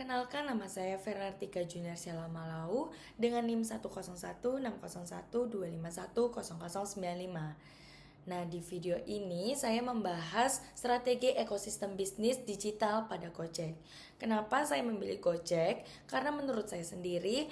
Perkenalkan, nama saya Fernartika Junior Sheila Malau dengan NIM 1016012510095. Nah, di video ini saya membahas strategi ekosistem bisnis digital pada Gojek. Kenapa saya memilih Gojek? Karena menurut saya sendiri,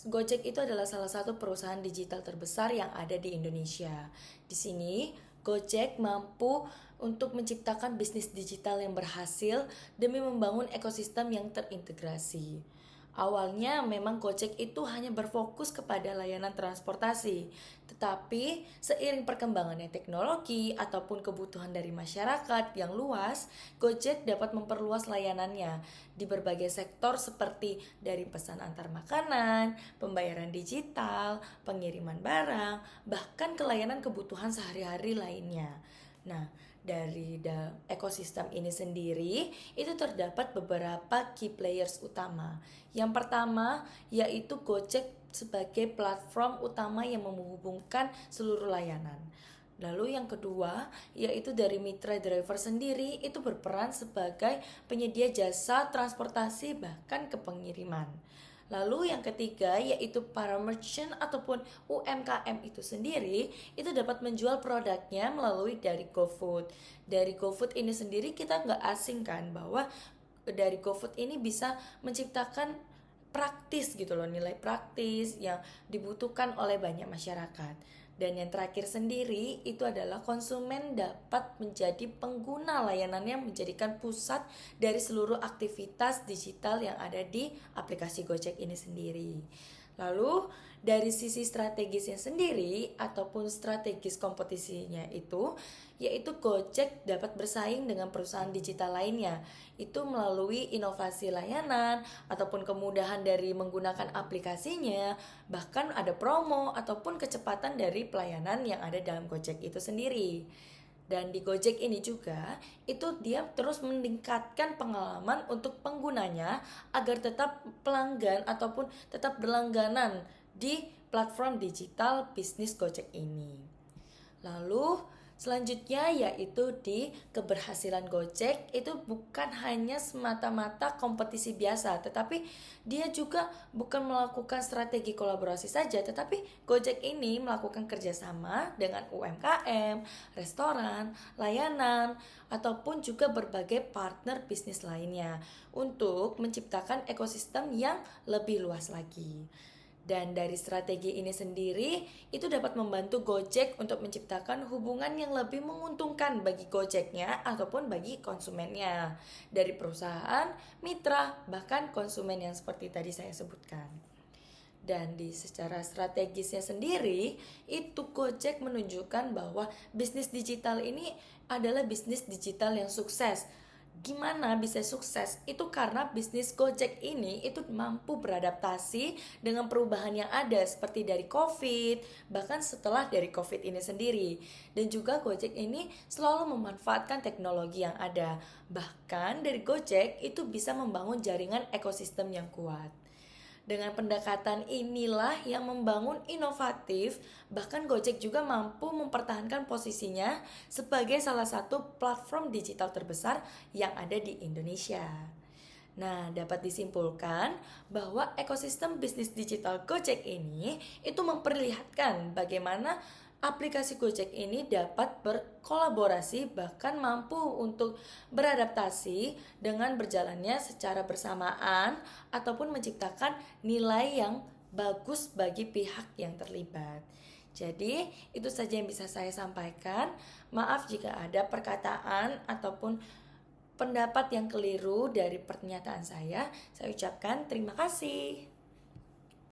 Gojek itu adalah salah satu perusahaan digital terbesar yang ada di Indonesia. Di sini, Gojek mampu untuk menciptakan bisnis digital yang berhasil demi membangun ekosistem yang terintegrasi. Awalnya memang Gojek itu hanya berfokus kepada layanan transportasi, tetapi seiring perkembangannya teknologi ataupun kebutuhan dari masyarakat yang luas, Gojek dapat memperluas layanannya di berbagai sektor seperti dari pesan antar makanan, pembayaran digital, pengiriman barang, bahkan ke layanan kebutuhan sehari-hari lainnya. Nah, dari ekosistem ini sendiri itu terdapat beberapa key players utama. Yang pertama yaitu Gojek sebagai platform utama yang menghubungkan seluruh layanan. Lalu yang kedua yaitu dari mitra driver sendiri itu berperan sebagai penyedia jasa transportasi bahkan ke pengiriman. Lalu yang ketiga yaitu para merchant ataupun UMKM itu sendiri itu dapat menjual produknya melalui dari GoFood. Dari GoFood ini sendiri kita nggak asing kan bahwa dari GoFood ini bisa menciptakan praktis gitu loh, nilai praktis yang dibutuhkan oleh banyak masyarakat. Dan yang terakhir sendiri itu adalah konsumen dapat menjadi pengguna layanannya, menjadikan pusat dari seluruh aktivitas digital yang ada di aplikasi Gojek ini sendiri. Lalu dari sisi strategisnya sendiri ataupun strategis kompetisinya itu yaitu Gojek dapat bersaing dengan perusahaan digital lainnya itu melalui inovasi layanan ataupun kemudahan dari menggunakan aplikasinya, bahkan ada promo ataupun kecepatan dari pelayanan yang ada dalam Gojek itu sendiri. Dan di Gojek ini juga itu dia terus meningkatkan pengalaman untuk penggunanya agar tetap pelanggan ataupun tetap berlangganan di platform digital bisnis Gojek ini. Lalu selanjutnya yaitu di keberhasilan Gojek itu bukan hanya semata-mata kompetisi biasa, tetapi dia juga bukan melakukan strategi kolaborasi saja, tetapi Gojek ini melakukan kerjasama dengan UMKM, restoran, layanan, ataupun juga berbagai partner bisnis lainnya untuk menciptakan ekosistem yang lebih luas lagi. Dan dari strategi ini sendiri itu dapat membantu Gojek untuk menciptakan hubungan yang lebih menguntungkan bagi Gojeknya ataupun bagi konsumennya, dari perusahaan, mitra, bahkan konsumen yang seperti tadi saya sebutkan. Dan di secara strategisnya sendiri itu Gojek menunjukkan bahwa bisnis digital ini adalah bisnis digital yang sukses. Gimana bisa sukses? Itu karena bisnis Gojek ini itu mampu beradaptasi dengan perubahan yang ada seperti dari COVID, bahkan setelah dari COVID ini sendiri. Dan juga Gojek ini selalu memanfaatkan teknologi yang ada. Bahkan dari Gojek itu bisa membangun jaringan ekosistem yang kuat. Dengan pendekatan inilah yang membangun inovatif, bahkan Gojek juga mampu mempertahankan posisinya sebagai salah satu platform digital terbesar yang ada di Indonesia. Nah, dapat disimpulkan bahwa ekosistem bisnis digital Gojek ini itu memperlihatkan bagaimana aplikasi Gojek ini dapat berkolaborasi bahkan mampu untuk beradaptasi dengan berjalannya secara bersamaan ataupun menciptakan nilai yang bagus bagi pihak yang terlibat. Jadi, itu saja yang bisa saya sampaikan. Maaf jika ada perkataan ataupun pendapat yang keliru dari pernyataan saya. Saya ucapkan terima kasih.